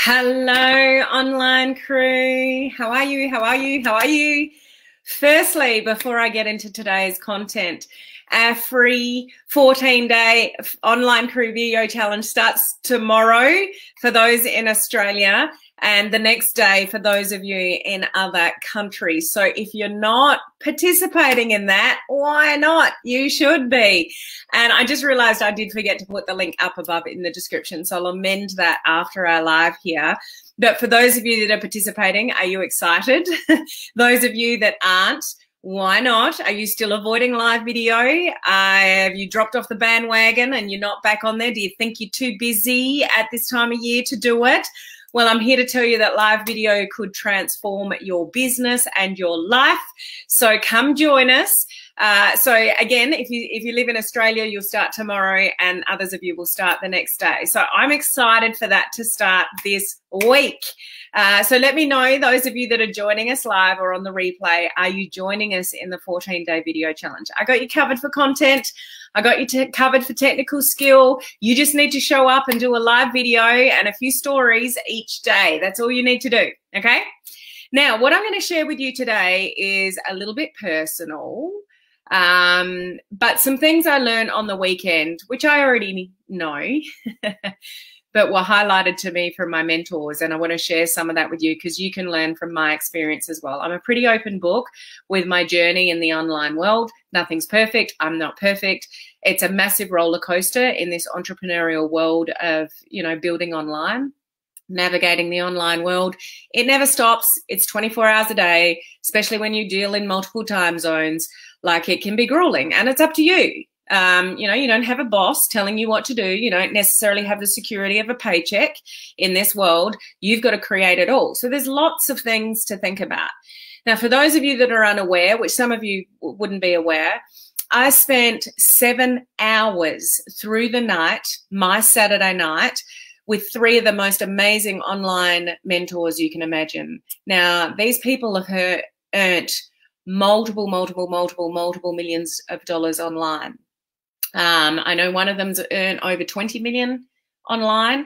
Hello, online crew. How are you? How are you? How are you? Firstly, before I get into today's content, our free 14-day online crew video challenge starts tomorrow for those in Australia and the next day for those of you in other countries. So if you're not participating in that, why not? You should be. And I just realized I did forget to put the link up above in the description, so I'll amend that after our live here. But for those of you that are participating, are you excited? Those of you that aren't, why not? Are you still avoiding live video? Have you dropped off the bandwagon and you're not back on there? Do you think you're too busy at this time of year to do it? Well, I'm here to tell you that live video could transform your business and your life. So come join us. So again, if you live in Australia, you'll start tomorrow and others of you will start the next day. So I'm excited for that to start this week. So let me know, those of you that are joining us live or on the replay, are you joining us in the 14-day video challenge? I got you covered for content. I got you covered for technical skill. You just need to show up and do a live video and a few stories each day. That's all you need to do, okay? Now, what I'm going to share with you today is a little bit personal, but some things I learned on the weekend, which I already know, but were highlighted to me from my mentors. And I want to share some of that with you because you can learn from my experience as well. I'm a pretty open book with my journey in the online world. Nothing's perfect. I'm not perfect. It's a massive roller coaster in this entrepreneurial world of, building online, navigating the online world. It never stops. It's 24 hours a day, especially when you deal in multiple time zones. Like, it can be grueling, and it's up to you. You don't have a boss telling you what to do. You don't necessarily have the security of a paycheck in this world. You've got to create it all. So there's lots of things to think about. Now, for those of you that are unaware, which some of you wouldn't be aware, I spent 7 hours through the night, my Saturday night, with 3 of the most amazing online mentors you can imagine. Now, these people have earned multiple millions of dollars online. I know one of them's earned over 20 million online,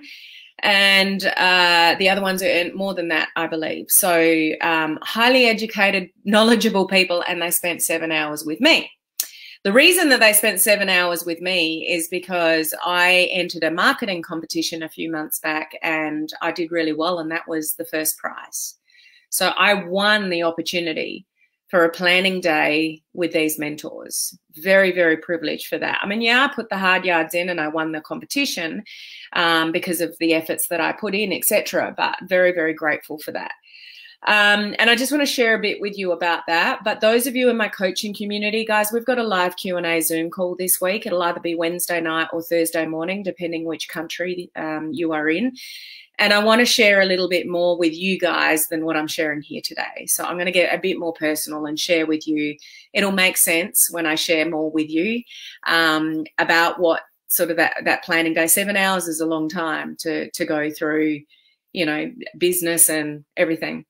and the other ones earned more than that, I believe. So highly educated, knowledgeable people, and they spent 7 hours with me. The reason that they spent 7 hours with me is because I entered a marketing competition a few months back and I did really well, and that was the first prize. So I won the opportunity for a planning day with these mentors. Very, very privileged for that. I mean, yeah, I put the hard yards in and I won the competition because of the efforts that I put in, etc. But very, very grateful for that. And I just want to share a bit with you about that. But those of you in my coaching community, guys, we've got a live Q&A Zoom call this week. It'll either be Wednesday night or Thursday morning, depending which country you are in. And I want to share a little bit more with you guys than what I'm sharing here today. So I'm going to get a bit more personal and share with you. It'll make sense when I share more with you about what sort of that planning day. 7 hours is a long time to go through, business and everything.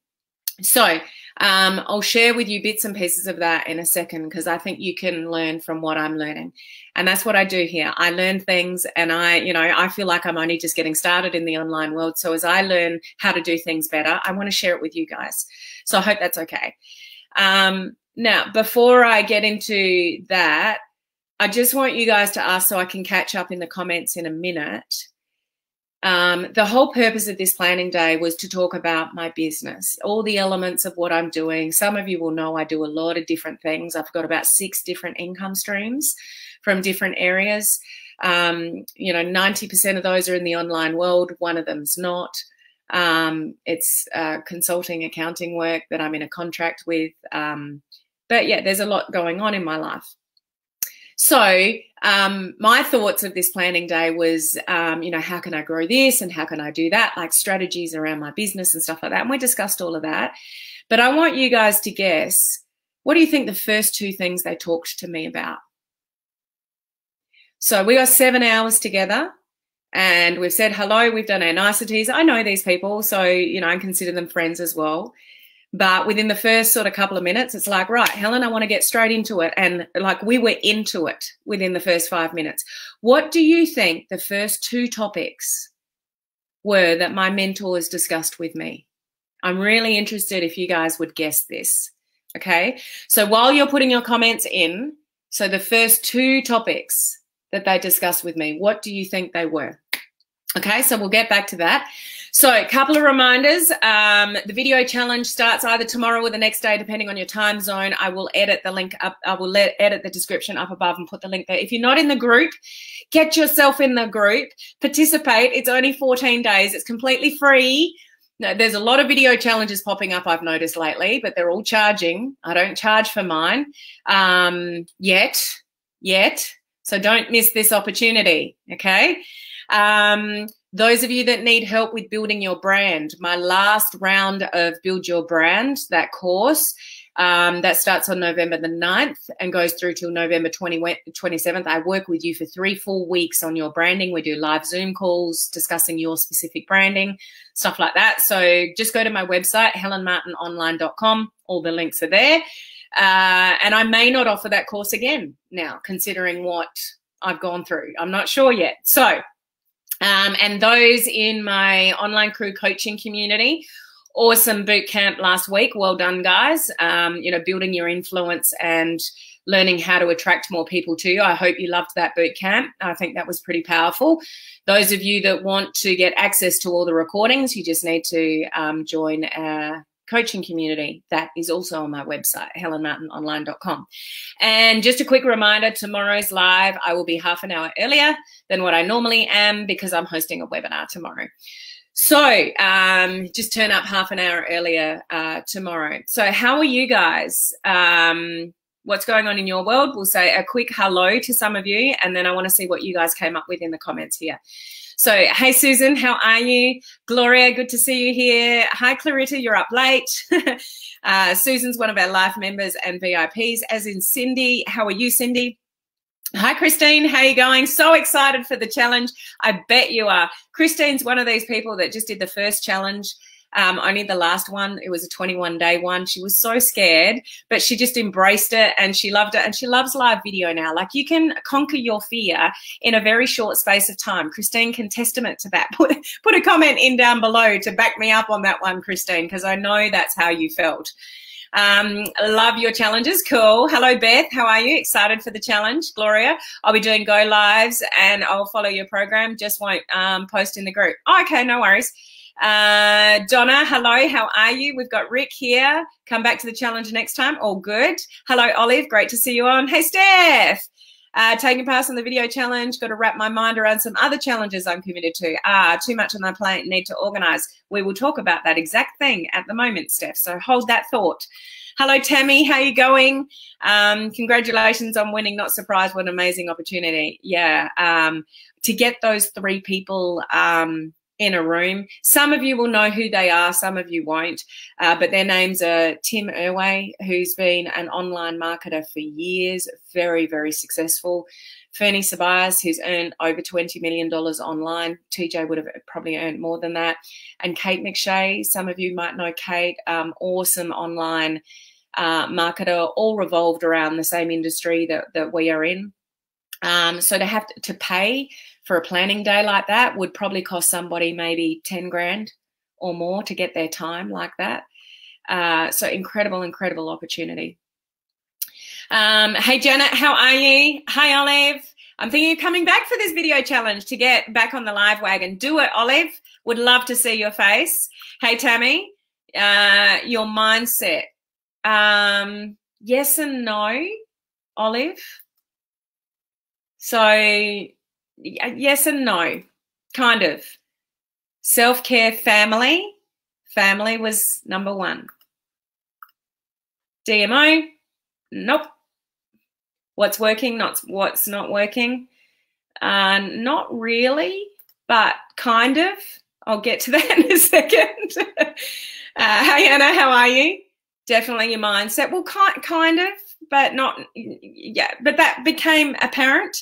So I'll share with you bits and pieces of that in a second because I think you can learn from what I'm learning. And that's what I do here. I learn things and I feel like I'm only just getting started in the online world. So as I learn how to do things better, I want to share it with you guys. So I hope that's okay. Now, before I get into that, I just want you guys to ask so I can catch up in the comments in a minute. The whole purpose of this planning day was to talk about my business, all the elements of what I'm doing. Some of you will know I do a lot of different things. I've got about 6 different income streams from different areas. 90% of those are in the online world. One of them's not. It's consulting, accounting work that I'm in a contract with. But yeah, there's a lot going on in my life. So my thoughts of this planning day was, how can I grow this and how can I do that, like strategies around my business and stuff like that. And we discussed all of that. But I want you guys to guess, what do you think the first 2 things they talked to me about? So we got 7 hours together and we've said hello. We've done our niceties. I know these people, so, I consider them friends as well. But within the first sort of couple of minutes, it's like, right, Helen, I want to get straight into it. And like we were into it within the first 5 minutes. What do you think the first 2 topics were that my mentors discussed with me? I'm really interested if you guys would guess this. Okay, so while you're putting your comments in, so the first 2 topics that they discussed with me, what do you think they were? Okay, so we'll get back to that. So a couple of reminders. The video challenge starts either tomorrow or the next day, depending on your time zone. I will edit the link up. I will edit the description up above and put the link there. If you're not in the group, get yourself in the group. Participate. It's only 14 days. It's completely free. Now, there's a lot of video challenges popping up, I've noticed lately, but they're all charging. I don't charge for mine yet. So don't miss this opportunity, okay? Those of you that need help with building your brand, my last round of Build Your Brand, that course, that starts on November the 9th and goes through till November 27th. I work with you for 3 full weeks on your branding. We do live Zoom calls discussing your specific branding, stuff like that. So just go to my website, helenmartinonline.com. All the links are there. And I may not offer that course again now, considering what I've gone through. I'm not sure yet. So, and those in my online crew coaching community, awesome boot camp last week. Well done, guys. Building your influence and learning how to attract more people to you. I hope you loved that boot camp. I think that was pretty powerful. Those of you that want to get access to all the recordings, you just need to join our coaching community. That is also on my website, helenmartinonline.com. And just a quick reminder, tomorrow's live, I will be half an hour earlier than what I normally am because I'm hosting a webinar tomorrow. So just turn up half an hour earlier tomorrow. So how are you guys? What's going on in your world? We'll say a quick hello to some of you, and then I want to see what you guys came up with in the comments here. So, hey, Susan, how are you? Gloria, good to see you here. Hi, Clarita, you're up late. Susan's one of our live members and VIPs, as in Cindy. How are you, Cindy? Hi, Christine. How are you going? So excited for the challenge. I bet you are. Christine's one of these people that just did the first challenge. Only the last one. It was a 21-day one. She was so scared, but she just embraced it and she loved it. And she loves live video now. Like, you can conquer your fear in a very short space of time. Christine can testament to that. Put a comment in down below to back me up on that one, Christine, because I know that's how you felt. Love your challenges. Cool. Hello, Beth. How are you? Excited for the challenge? Gloria, I'll be doing go lives and I'll follow your program. Just won't post in the group. Oh, okay, no worries. Donna, hello, how are you? We've got Rick here. Come back to the challenge next time. All good. Hello, Olive. Great to see you on. Hey, Steph. Taking part in the video challenge. Got to wrap my mind around some other challenges I'm committed to. Too much on my plate. Need to organize. We will talk about that exact thing at the moment, Steph. So hold that thought. Hello, Tammy. How are you going? Congratulations on winning. Not surprised. What an amazing opportunity. Yeah. To get those 3 people in a room. Some of you will know who they are, some of you won't, but their names are Tim Irway, who's been an online marketer for years, very, very successful. Fernie Sabias, who's earned over $20 million online. TJ would have probably earned more than that. And Kate McShay, some of you might know Kate, awesome online marketer, all revolved around the same industry that we are in. So to have to pay for a planning day like that would probably cost somebody maybe 10 grand or more to get their time like that. So incredible, incredible opportunity. Hey, Janet, how are you? Hi, Olive. I'm thinking of coming back for this video challenge to get back on the live wagon. Do it, Olive. Would love to see your face. Hey, Tammy, your mindset. Yes and no, Olive. So yes and no, kind of. Self-care, family. Family was number 1. DMO, nope. What's working, what's not working. Not really, but kind of. I'll get to that in a second. Hey, Anna, how are you? Definitely your mindset. Well, kind of, but not, yeah, but that became apparent.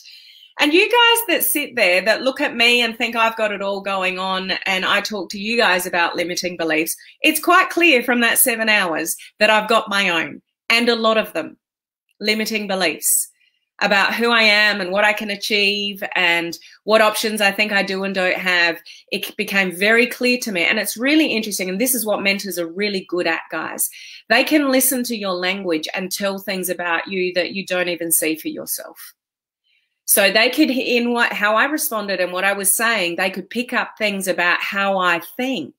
And you guys that sit there that look at me and think I've got it all going on and I talk to you guys about limiting beliefs, it's quite clear from that 7 hours that I've got my own, and a lot of them, limiting beliefs. about who I am and what I can achieve and what options I think I do and don't have, it became very clear to me. And it's really interesting. And this is what mentors are really good at, guys. They can listen to your language and tell things about you that you don't even see for yourself. So they could, in how I responded and what I was saying, they could pick up things about how I think,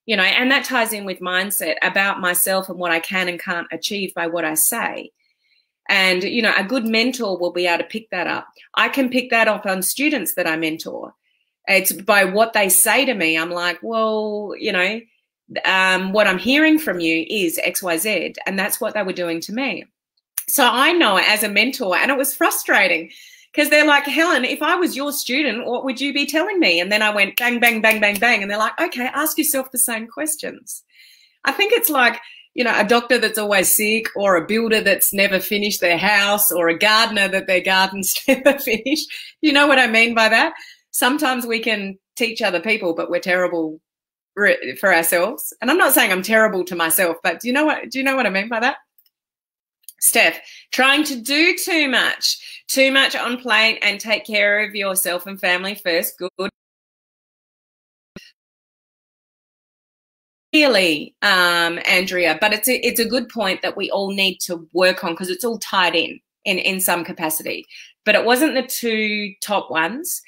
you know, and that ties in with mindset about myself and what I can and can't achieve by what I say. And, you know, a good mentor will be able to pick that up. I can pick that up on students that I mentor. It's by what they say to me. I'm like, well, you know, what I'm hearing from you is X, Y, Z. And that's what they were doing to me. So I know it as a mentor, and it was frustrating because they're like, Helen, if I was your student, what would you be telling me? And then I went bang, bang, bang, bang, bang. And they're like, okay, ask yourself the same questions. I think it's like, you know, a doctor that's always sick, or a builder that's never finished their house, or a gardener that their garden's never finished. You know what I mean by that? Sometimes we can teach other people, but we're terrible for ourselves. And I'm not saying I'm terrible to myself, but do you know what I mean by that? Steph, trying to do too much on plate and take care of yourself and family first. Good. Really, Andrea, but it's a good point that we all need to work on, because it's all tied in some capacity. But it wasn't the two top ones.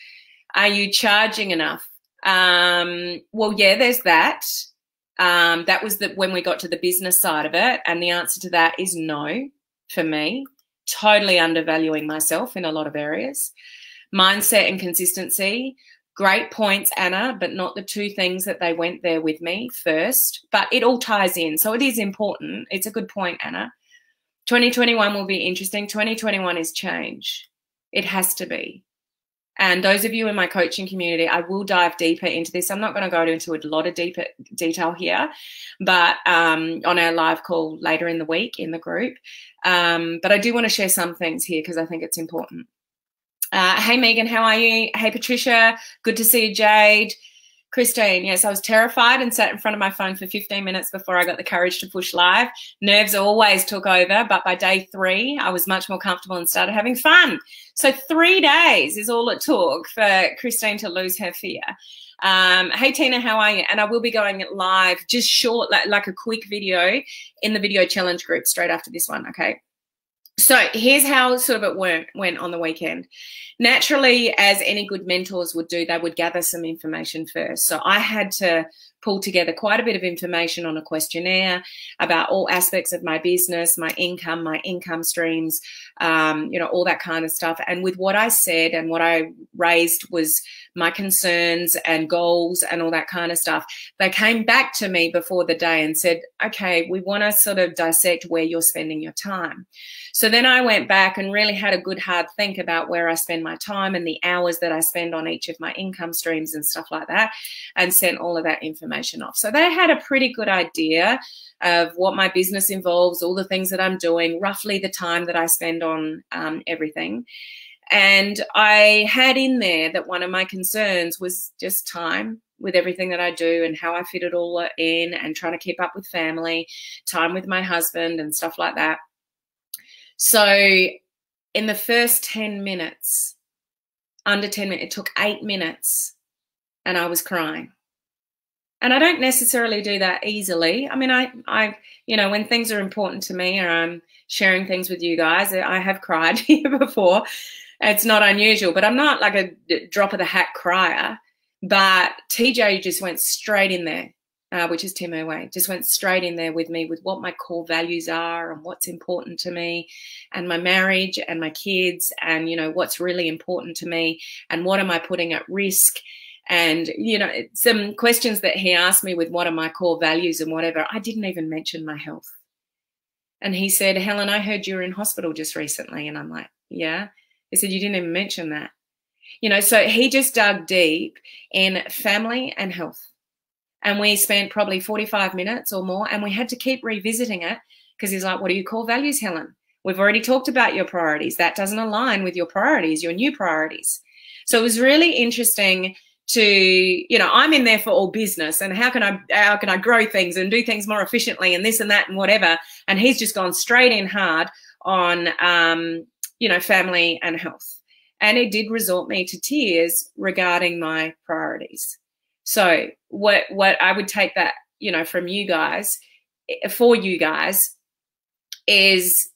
Are you charging enough? Well, yeah, there's that. That was when we got to the business side of it, and the answer to that is no for me. Totally undervaluing myself in a lot of areas. Mindset and consistency. Great points, Anna, but not the two things that they went there with me first. But it all ties in, so it is important. It's a good point, Anna. 2021 will be interesting. 2021 is change. It has to be. And those of you in my coaching community, I will dive deeper into this. I'm not going to go into a lot of deeper detail here, but on our live call later in the week in the group. But I do want to share some things here because I think it's important. Hey, Megan, how are you? Hey, Patricia, good to see you, Jade. Christine, yes, I was terrified and sat in front of my phone for 15 minutes before I got the courage to push live. Nerves always took over, but by day 3, I was much more comfortable and started having fun. So 3 days is all it took for Christine to lose her fear. Hey, Tina, how are you? And I will be going live just short, like a quick video in the video challenge group straight after this one, okay? So here's how sort of it went on the weekend. Naturally, as any good mentors would do, they would gather some information first. So I had to pull together quite a bit of information on a questionnaire about all aspects of my business, my income streams, you know, all that kind of stuff. And with what I said and what I raised was my concerns and goals and all that kind of stuff. They came back to me before the day and said, okay, we want to sort of dissect where you're spending your time. So then I went back and really had a good hard think about where I spend my time and the hours that I spend on each of my income streams and stuff like that, and sent all of that information off. So they had a pretty good idea of what my business involves, all the things that I'm doing, roughly the time that I spend on everything. And I had in there that one of my concerns was just time with everything that I do and how I fit it all in, and trying to keep up with family, time with my husband and stuff like that. So in the first 10 minutes, under 10 minutes, it took 8 minutes and I was crying. And I don't necessarily do that easily. I mean, I you know, when things are important to me or I'm sharing things with you guys, I have cried here before. It's not unusual, but I'm not like a drop of the hat crier. But TJ just went straight in there, which is Tim Irway, just went straight in there with me with what my core values are and what's important to me, and my marriage and my kids, and, you know, what's really important to me and what am I putting at risk. And, you know, some questions that he asked me with what are my core values and whatever, I didn't even mention my health. And he said, Helen, I heard you were in hospital just recently. And I'm like, yeah. He said, you didn't even mention that. You know, so he just dug deep in family and health. And we spent probably 45 minutes or more, and we had to keep revisiting it because he's like, what are your core values, Helen? We've already talked about your priorities. That doesn't align with your priorities, your new priorities. So it was really interesting to, you know, I'm in there for all business and how can I grow things and do things more efficiently and this and that and whatever. And he's just gone straight in hard on you know, family and health. And it did resort me to tears regarding my priorities. So what I would take that, you know, from you guys, for you guys, is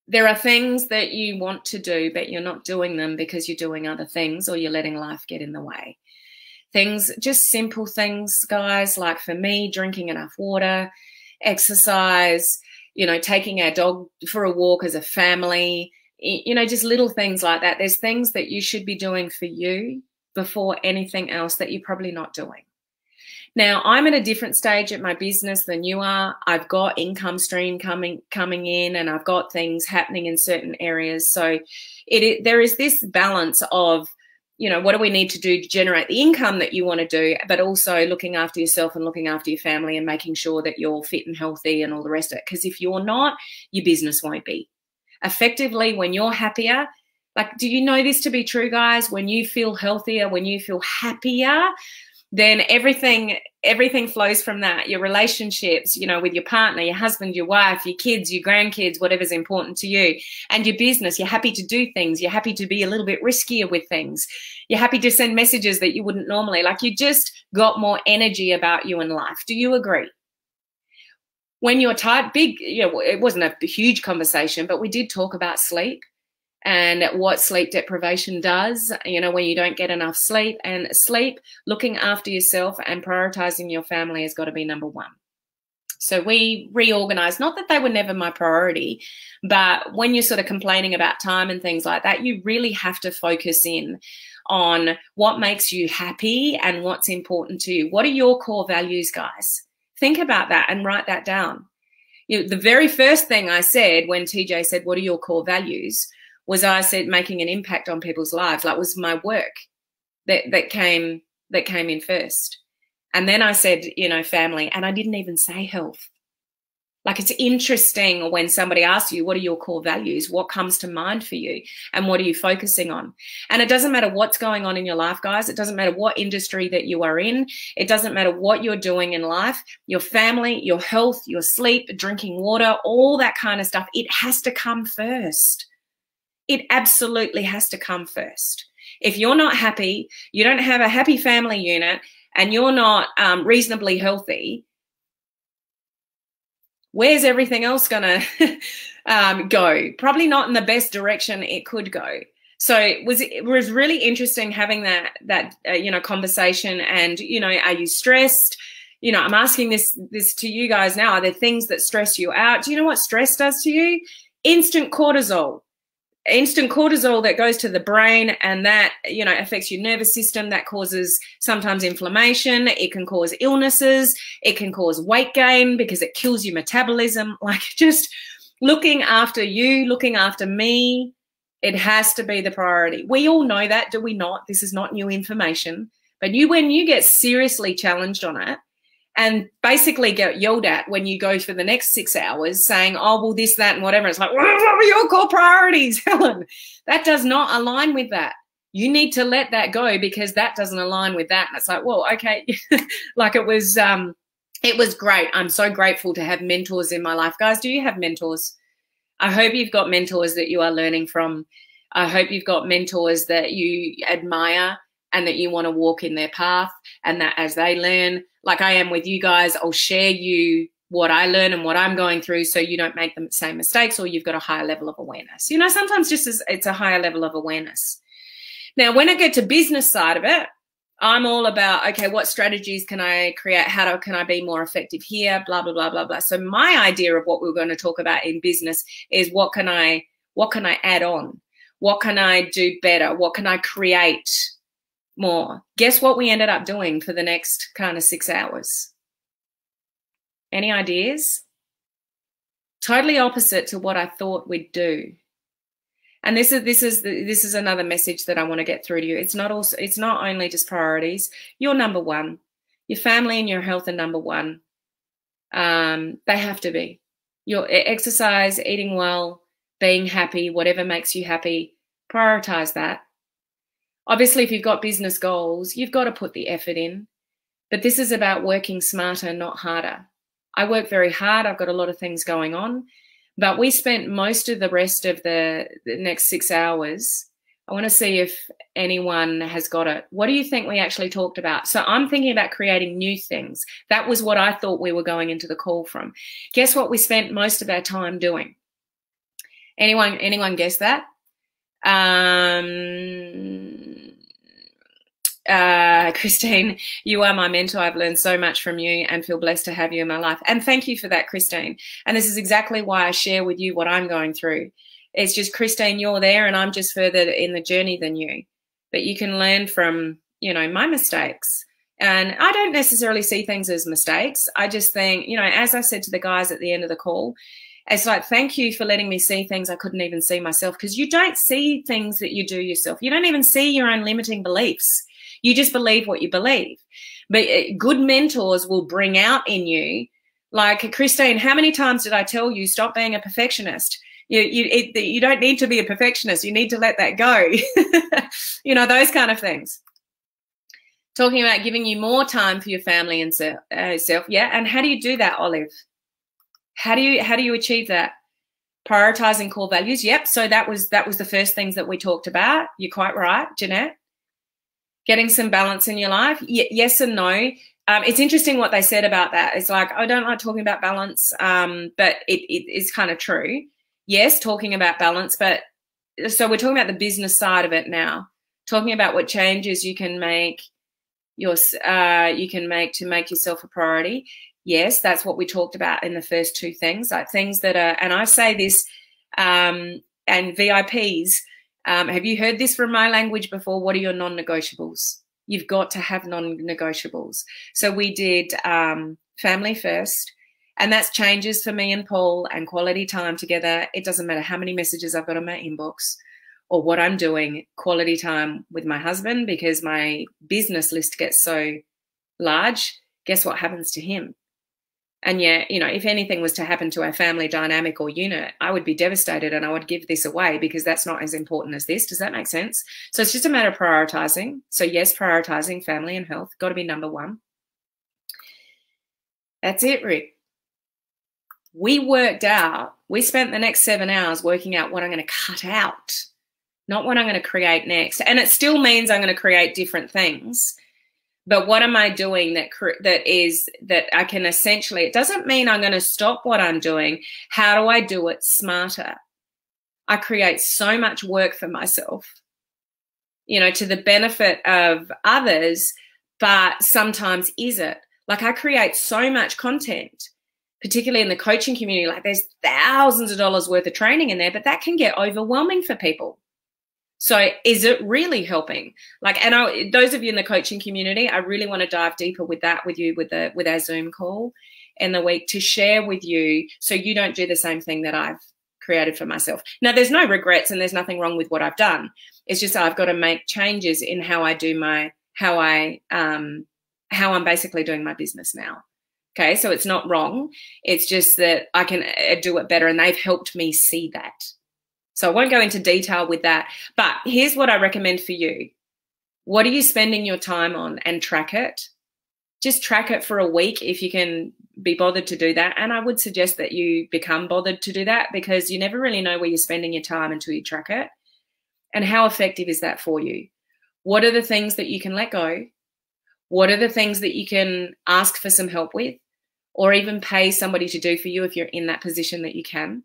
there are things that you want to do, but you're not doing them because you're doing other things or you're letting life get in the way. Things, just simple things, guys, like for me, drinking enough water, exercise, you know, taking our dog for a walk as a family, you know, just little things like that. There's things that you should be doing for you before anything else that you're probably not doing. Now, I'm at a different stage at my business than you are. I've got income stream coming in, and I've got things happening in certain areas. So there is this balance of, you know, what do we need to do to generate the income that you want to do, but also looking after yourself and looking after your family and making sure that you're fit and healthy and all the rest of it. Because if you're not, your business won't be. Effectively, when you're happier, like, do you know this to be true, guys? When you feel healthier, when you feel happier, then everything flows from that. Your relationships, you know, with your partner, your husband, your wife, your kids, your grandkids, whatever's important to you, and your business. You're happy to do things. You're happy to be a little bit riskier with things. You're happy to send messages that you wouldn't normally. Like, you just got more energy about you in life. Do you agree? When you're tired, you know, it wasn't a huge conversation, but we did talk about sleep and what sleep deprivation does, you know, when you don't get enough sleep. And sleep, looking after yourself and prioritizing your family has got to be number one. So we reorganized, not that they were never my priority, but when you're sort of complaining about time and things like that, you really have to focus in on what makes you happy and what's important to you. What are your core values, guys? Think about that and write that down. You know, the very first thing I said when TJ said, what are your core values? Was I said making an impact on people's lives. Like, was my work that came in first. And then I said, you know, family, and I didn't even say health. Like, it's interesting when somebody asks you, what are your core values? What comes to mind for you? And what are you focusing on? And it doesn't matter what's going on in your life, guys. It doesn't matter what industry that you are in. It doesn't matter what you're doing in life. Your family, your health, your sleep, drinking water, all that kind of stuff, it has to come first. It absolutely has to come first. If you're not happy, you don't have a happy family unit, and you're not reasonably healthy, where's everything else going to go? Probably not in the best direction it could go. So it was really interesting having that you know, conversation. And, you know, are you stressed? You know, I'm asking this to you guys now. Are there things that stress you out? Do you know what stress does to you? Instant cortisol that goes to the brain, and that, you know, affects your nervous system. That causes sometimes inflammation. It can cause illnesses. It can cause weight gain because it kills your metabolism. Like, just looking after you, looking after me, it has to be the priority. We all know that, do we not? This is not new information. But when you get seriously challenged on it, and basically get yelled at when you go for the next 6 hours saying, oh, well, this, that, and whatever. It's like, what are your core priorities, Helen? That does not align with that. You need to let that go because that doesn't align with that. And it's like, well, okay. Like, it was great. I'm so grateful to have mentors in my life. Guys, do you have mentors? I hope you've got mentors that you are learning from. I hope you've got mentors that you admire and that you want to walk in their path, and that as they learn, like I am with you guys, I'll share you what I learn and what I'm going through so you don't make the same mistakes, or you've got a higher level of awareness. You know, sometimes it's a higher level of awareness. Now, when I get to business side of it, I'm all about, okay, what strategies can I create? Can I be more effective here? Blah, blah, blah, blah, blah. So my idea of what we're going to talk about in business is what can I add on? What can I do better? What can I create more? Guess what we ended up doing for the next kind of 6 hours? Any ideas? Totally opposite to what I thought we'd do. And this is another message that I want to get through to you. It's not only just priorities. You're number one. Your family and your health are number one. They have to be. Your exercise, eating well, being happy, whatever makes you happy, prioritize that. Obviously, if you've got business goals, you've got to put the effort in. But this is about working smarter, not harder. I work very hard. I've got a lot of things going on. But we spent most of the rest of the next 6 hours. I want to see if anyone has got it. What do you think we actually talked about? So I'm thinking about creating new things. That was what I thought we were going into the call from. Guess what we spent most of our time doing? Anyone guess that? Christine, you are my mentor. I've learned so much from you and feel blessed to have you in my life. And thank you for that, Christine. And this is exactly why I share with you what I'm going through. It's just, Christine, you're there and I'm just further in the journey than you. But you can learn from, you know, my mistakes. And I don't necessarily see things as mistakes. I just think, you know, as I said to the guys at the end of the call, it's like, thank you for letting me see things I couldn't even see myself, because you don't see things that you do yourself. You don't even see your own limiting beliefs. You just believe what you believe. But good mentors will bring out in you, like, Christine, how many times did I tell you, stop being a perfectionist? You don't need to be a perfectionist. You need to let that go. You know, those kind of things. Talking about giving you more time for your family and self. Yeah. And how do you do that, Olive? How do you achieve that? Prioritizing core values. Yep. So that was the first things that we talked about. You're quite right, Jeanette. Getting some balance in your life. Yes and no. It's interesting what they said about that. It's like, I don't like talking about balance, but it is kind of true. Yes, talking about balance, but so we're talking about the business side of it now. Talking about what changes you can make to make yourself a priority. Yes, that's what we talked about in the first two things, like things that are, and I say this, and VIPs, have you heard this from my language before? What are your non-negotiables? You've got to have non-negotiables. So we did family first, and that's changes for me and Paul and quality time together. It doesn't matter how many messages I've got in my inbox or what I'm doing, quality time with my husband, because my business list gets so large. Guess what happens to him? And yeah, you know, if anything was to happen to our family dynamic or unit, I would be devastated and I would give this away because that's not as important as this. Does that make sense? So it's just a matter of prioritizing. So yes, prioritizing family and health, got to be number one. That's it, Rick. We spent the next 7 hours working out what I'm going to cut out, not what I'm going to create next. And it still means I'm going to create different things. But what am I doing that I can essentially, it doesn't mean I'm going to stop what I'm doing. How do I do it smarter? I create so much work for myself, you know, to the benefit of others, but sometimes is it? Like, I create so much content, particularly in the coaching community, like there's thousands of dollars worth of training in there, but that can get overwhelming for people. So is it really helping? Like, and those of you in the coaching community, I really want to dive deeper with that with you with our Zoom call in the week to share with you so you don't do the same thing that I've created for myself. Now, there's no regrets and there's nothing wrong with what I've done. It's just I've got to make changes in how I do how I'm basically doing my business now. Okay, so it's not wrong. It's just that I can do it better, and they've helped me see that. So I won't go into detail with that, but here's what I recommend for you. What are you spending your time on, and track it? Just track it for a week if you can be bothered to do that. And I would suggest that you become bothered to do that, because you never really know where you're spending your time until you track it. And how effective is that for you? What are the things that you can let go? What are the things that you can ask for some help with, or even pay somebody to do for you if you're in that position that you can?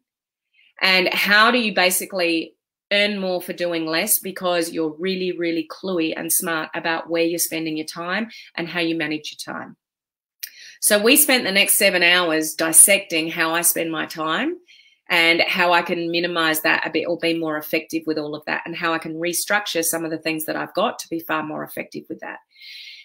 And how do you basically earn more for doing less, because you're really, really cluey and smart about where you're spending your time and how you manage your time? So we spent the next 7 hours dissecting how I spend my time and how I can minimize that a bit or be more effective with all of that, and how I can restructure some of the things that I've got to be far more effective with that.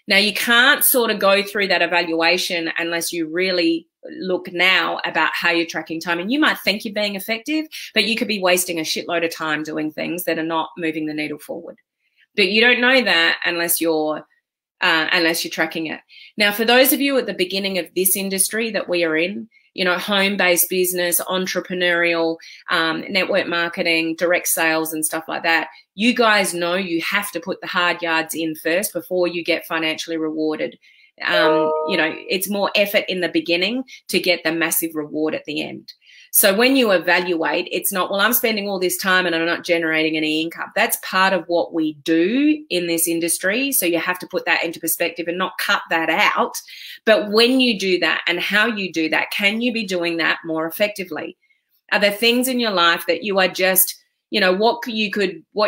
Now, you can't sort of go through that evaluation unless you really look now about how you're tracking time. And you might think you're being effective, but you could be wasting a shitload of time doing things that are not moving the needle forward. But you don't know that unless you're tracking it. Now, for those of you at the beginning of this industry that we are in, you know, home-based business, entrepreneurial, network marketing, direct sales and stuff like that, you guys know you have to put the hard yards in first before you get financially rewarded. You know, it's more effort in the beginning to get the massive reward at the end. So when you evaluate, it's not, well, I'm spending all this time and I'm not generating any income. That's part of what we do in this industry. So you have to put that into perspective and not cut that out. But when you do that and how you do that, can you be doing that more effectively? Are there things in your life that you are just, you know, what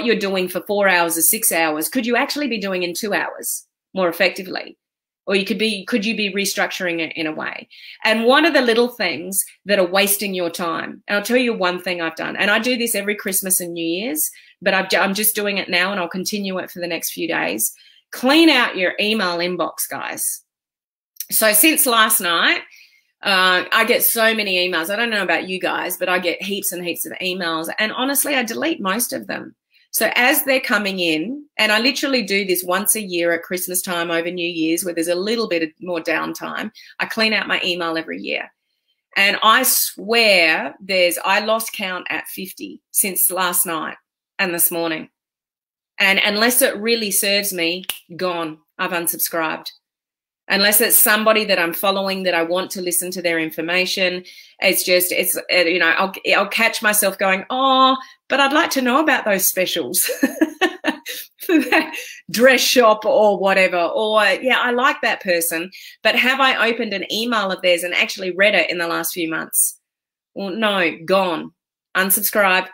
you're doing for 4 hours or 6 hours, could you actually be doing in 2 hours more effectively? Or could you be restructuring it in a way? And what are the little things that are wasting your time? And I'll tell you one thing I've done, and I do this every Christmas and New Year's, but I'm just doing it now and I'll continue it for the next few days. Clean out your email inbox, guys. So since last night, I get so many emails. I don't know about you guys, but I get heaps and heaps of emails. And honestly, I delete most of them. So as they're coming in, and I literally do this once a year at Christmas time over New Year's where there's a little bit more downtime, I clean out my email every year. And I swear I lost count at 50 since last night and this morning. And unless it really serves me, gone. I've unsubscribed. Unless it's somebody that I'm following that I want to listen to their information, you know, I'll catch myself going, oh, but I'd like to know about those specials for that dress shop or whatever. Or, yeah, I like that person, but have I opened an email of theirs and actually read it in the last few months? Well, no, gone. Unsubscribed,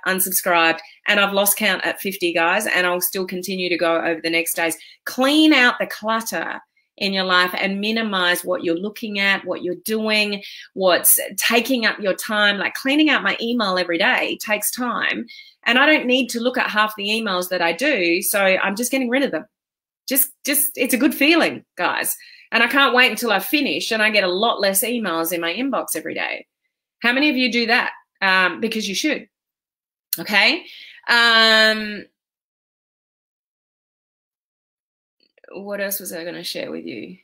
and I've lost count at 50, guys, and I'll still continue to go over the next days. Clean out the clutter in your life and minimize what you're looking at, what you're doing, what's taking up your time. Like cleaning out my email every day takes time, and I don't need to look at half the emails that I do, so I'm just getting rid of them. Just it's a good feeling, guys, and I can't wait until I finish and I get a lot less emails in my inbox every day. How many of you do that? Because you should. Okay. What else was I going to share with you?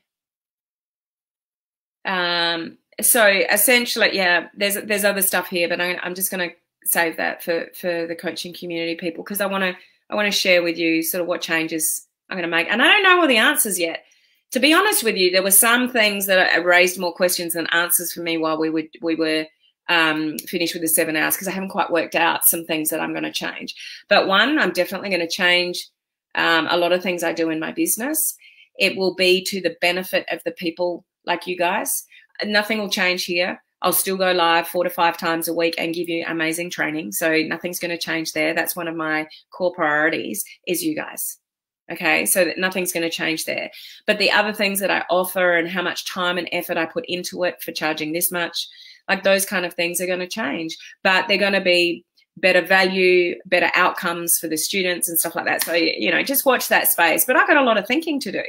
So essentially, yeah, there's other stuff here, but I'm just going to save that for the coaching community people, because I want to share with you sort of what changes I'm going to make. And I don't know all the answers yet. To be honest with you, there were some things that raised more questions than answers for me while we were finished with the 7 hours, because I haven't quite worked out some things that I'm going to change. But one, I'm definitely going to change a lot of things I do in my business. It will be to the benefit of the people like you guys. Nothing will change here. I'll still go live 4 to 5 times a week and give you amazing training. So nothing's going to change there. That's one of my core priorities, is you guys. Okay, so that nothing's going to change there. But the other things that I offer and how much time and effort I put into it for charging this much, like those kind of things are going to change. But they're going to be better value, better outcomes for the students and stuff like that. So, you know, just watch that space. But I've got a lot of thinking to do,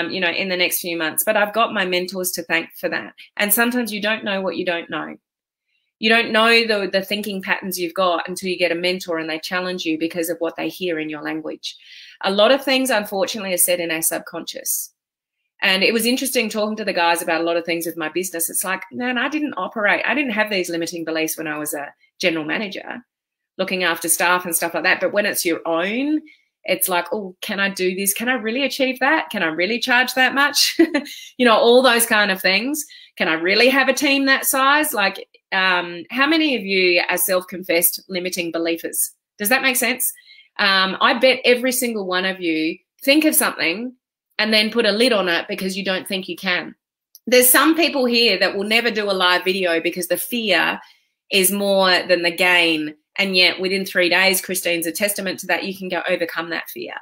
you know, in the next few months. But I've got my mentors to thank for that. And sometimes you don't know what you don't know. You don't know the thinking patterns you've got until you get a mentor and they challenge you because of what they hear in your language. A lot of things, unfortunately, are said in our subconscious. And it was interesting talking to the guys about a lot of things with my business. It's like, man, I didn't have these limiting beliefs when I was a general manager looking after staff and stuff like that. But when it's your own, it's like, oh, can I do this? Can I really achieve that? Can I really charge that much? You know, all those kind of things. Can I really have a team that size? Like, how many of you are self-confessed limiting believers? Does that make sense? I bet every single one of you think of something and then put a lid on it because you don't think you can. There's some people here that will never do a live video because the fear is more than the gain. And yet within 3 days, Christine's a testament to that. You can go overcome that fear.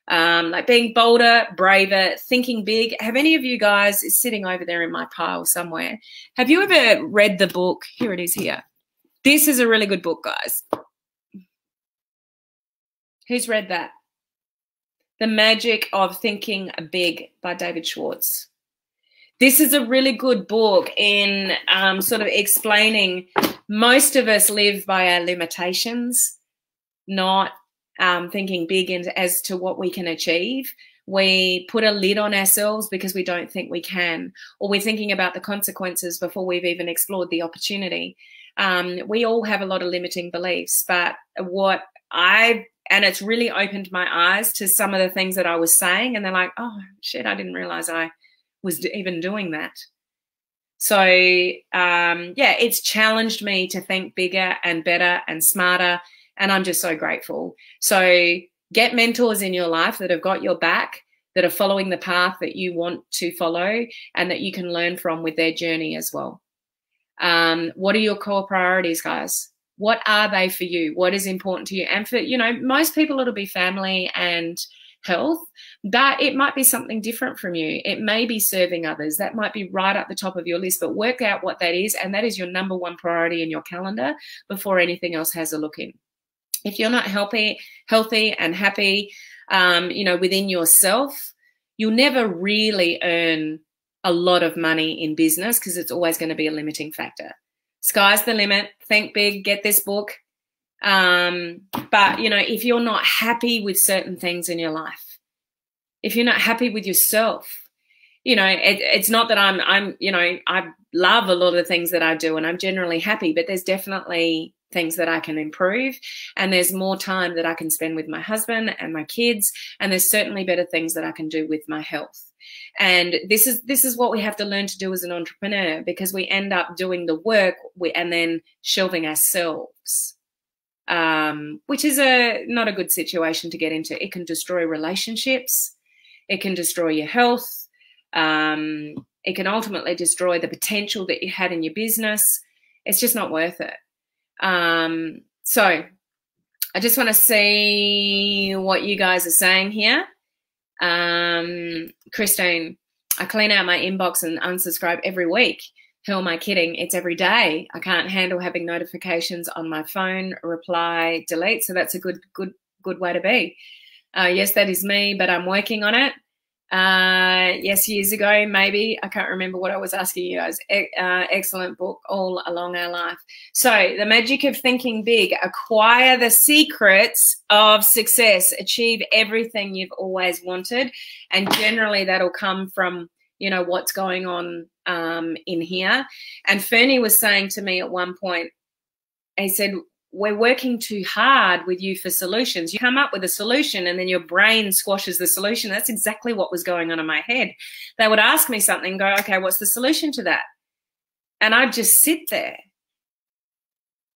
Like being bolder, braver, thinking big. Have any of you guys, is sitting over there in my pile somewhere, have you ever read the book? Here it is here. This is a really good book, guys. Who's read that? The Magic of Thinking Big by David Schwartz. This is a really good book in sort of explaining most of us live by our limitations, not thinking big as to what we can achieve. We put a lid on ourselves because we don't think we can, or we're thinking about the consequences before we've even explored the opportunity. We all have a lot of limiting beliefs, but and it's really opened my eyes to some of the things that I was saying, and they're like, oh, shit, I didn't realize I was even doing that. So, yeah, it's challenged me to think bigger and better and smarter, and I'm just so grateful. So get mentors in your life that have got your back, that are following the path that you want to follow and that you can learn from with their journey as well. What are your core priorities, guys? What are they for you? What is important to you? And for, you know, most people it'll be family and health, but it might be something different from you. It may be serving others. That might be right at the top of your list, but work out what that is, and that is your number one priority in your calendar before anything else has a look in. If you're not healthy and happy, you know, within yourself, you'll never really earn a lot of money in business because it's always going to be a limiting factor. Sky's the limit. Think big. Get this book. But, you know, if you're not happy with certain things in your life, if you're not happy with yourself, you know, it's not that I'm, you know, I love a lot of the things that I do and I'm generally happy, but there's definitely things that I can improve, and there's more time that I can spend with my husband and my kids, and there's certainly better things that I can do with my health. And this is what we have to learn to do as an entrepreneur, because we end up doing the work and then shelving ourselves, which is not a good situation to get into. It can destroy relationships. It can destroy your health. It can ultimately destroy the potential that you had in your business. It's just not worth it. So I just want to see what you guys are saying here. Christine, I clean out my inbox and unsubscribe every week. Who am I kidding? It's every day. I can't handle having notifications on my phone. Reply, delete. So that's a good way to be. Yes, that is me, but I'm working on it. Yes, years ago, maybe. I can't remember what I was asking you guys. Excellent book all along our life. So the magic of thinking big: acquire the secrets of success, achieve everything you've always wanted. And generally that'll come from, you know, what's going on in here. And Fernie was saying to me at one point, he said, we're working too hard with you for solutions. You come up with a solution and then your brain squashes the solution. That's exactly what was going on in my head. They would ask me something and go, okay, what's the solution to that? And I'd just sit there.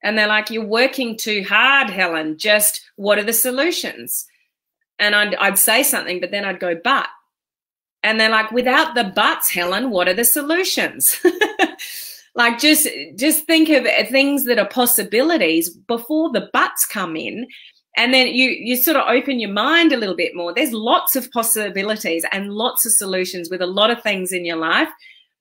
And they're like, you're working too hard, Helen. Just what are the solutions? And I'd say something, but then I'd go, but. And they're like, without the buts, Helen, what are the solutions? Like, just think of things that are possibilities before the buts come in, and then you sort of open your mind a little bit more. There's lots of possibilities and lots of solutions with a lot of things in your life,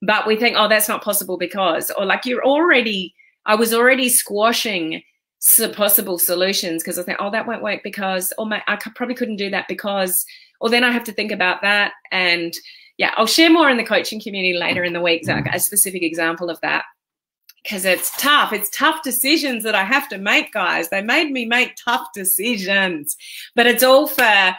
but we think, oh, that's not possible because, or like I was already squashing some possible solutions because I think, oh, that won't work because, or I probably couldn't do that because, or then I have to think about that. And yeah, I'll share more in the coaching community later in the week, a specific example of that, because it's tough. It's tough decisions that I have to make, guys. They made me make tough decisions, but it's all for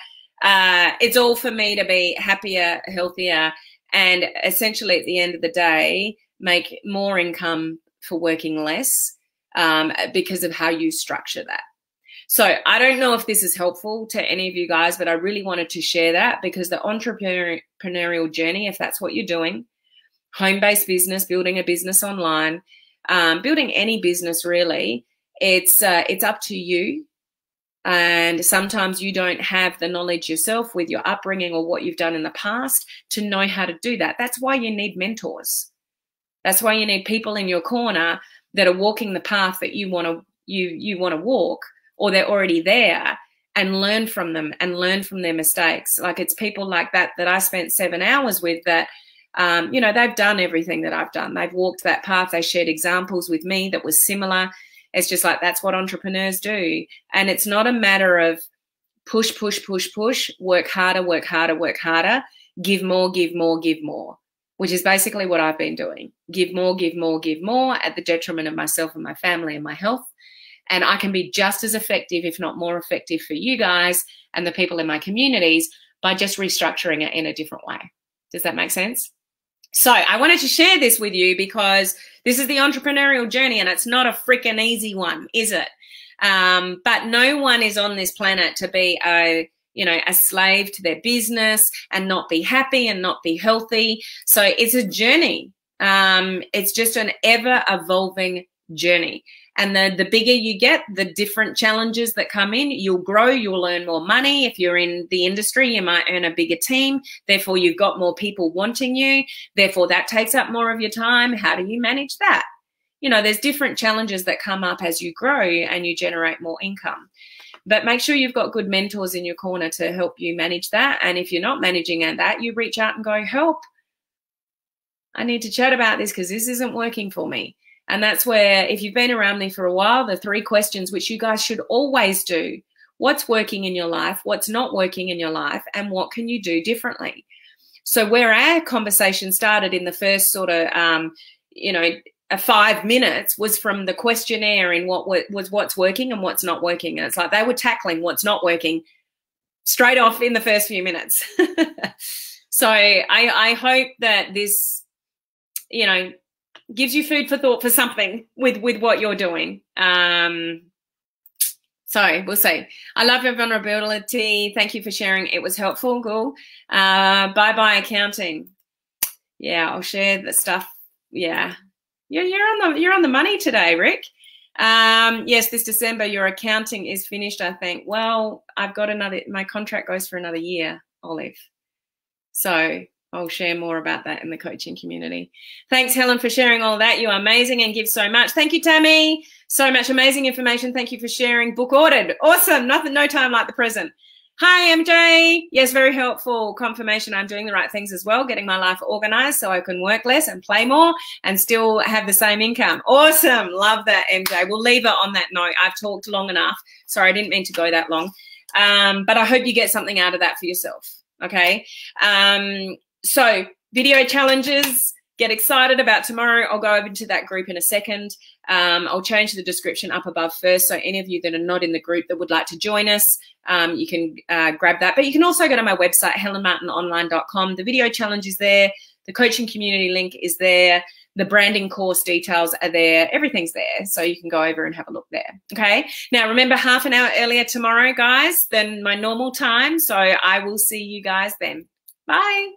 me to be happier, healthier, and essentially at the end of the day, make more income for working less because of how you structure that. So I don't know if this is helpful to any of you guys, but I really wanted to share that because the entrepreneurial journey, if that's what you're doing, home-based business, building a business online, building any business really, it's up to you. And sometimes you don't have the knowledge yourself with your upbringing or what you've done in the past to know how to do that. That's why you need mentors. That's why you need people in your corner that are walking the path that you want to walk, or they're already there, and learn from them and learn from their mistakes. Like, it's people like that I spent 7 hours with that, you know, they've done everything that I've done. They've walked that path. They shared examples with me that was similar. It's just like, that's what entrepreneurs do. And it's not a matter of push, push, push, push, work harder, work harder, work harder, give more, give more, give more, which is basically what I've been doing. Give more, give more, give more at the detriment of myself and my family and my health. And I can be just as effective, if not more effective for you guys and the people in my communities by just restructuring it in a different way. Does that make sense? So I wanted to share this with you because this is the entrepreneurial journey, and it's not a freaking easy one, is it? But no one is on this planet to be a slave to their business and not be happy and not be healthy. So it's a journey. It's just an ever evolving journey. And the bigger you get, the different challenges that come in, you'll grow, you'll earn more money. If you're in the industry, you might earn a bigger team. Therefore, you've got more people wanting you. Therefore, that takes up more of your time. How do you manage that? You know, there's different challenges that come up as you grow and you generate more income. But make sure you've got good mentors in your corner to help you manage that. And if you're not managing that, you reach out and go, help. I need to chat about this because this isn't working for me. And that's where, if you've been around me for a while, the 3 questions which you guys should always do: what's working in your life, what's not working in your life, and what can you do differently? So where our conversation started in the first sort of, 5 minutes was from the questionnaire in what's working and what's not working. And it's like they were tackling what's not working straight off in the first few minutes. So I hope that this, gives you food for thought for something with what you're doing. So we'll see. I love your vulnerability. Thank you for sharing. It was helpful. Cool. Bye-bye accounting. Yeah, I'll share the stuff. Yeah. You're on the money today, Rick. Yes, this December your accounting is finished, I think. Well, I've got my contract goes for another year, Olive. So I'll share more about that in the coaching community. Thanks, Helen, for sharing all that. You are amazing and give so much. Thank you, Tammy. So much amazing information. Thank you for sharing. Book ordered. Awesome. No time like the present. Hi, MJ. Yes, very helpful confirmation. I'm doing the right things as well, getting my life organized so I can work less and play more and still have the same income. Awesome. Love that, MJ. We'll leave it on that note. I've talked long enough. Sorry, I didn't mean to go that long. But I hope you get something out of that for yourself. Okay. So video challenges, get excited about tomorrow. I'll go over into that group in a second. I'll change the description up above first. So any of you that are not in the group that would like to join us, you can grab that. But you can also go to my website, helenmartinonline.com. The video challenge is there. The coaching community link is there. The branding course details are there. Everything's there. So you can go over and have a look there. Okay. Now, remember, half an hour earlier tomorrow, guys, than my normal time. So I will see you guys then. Bye.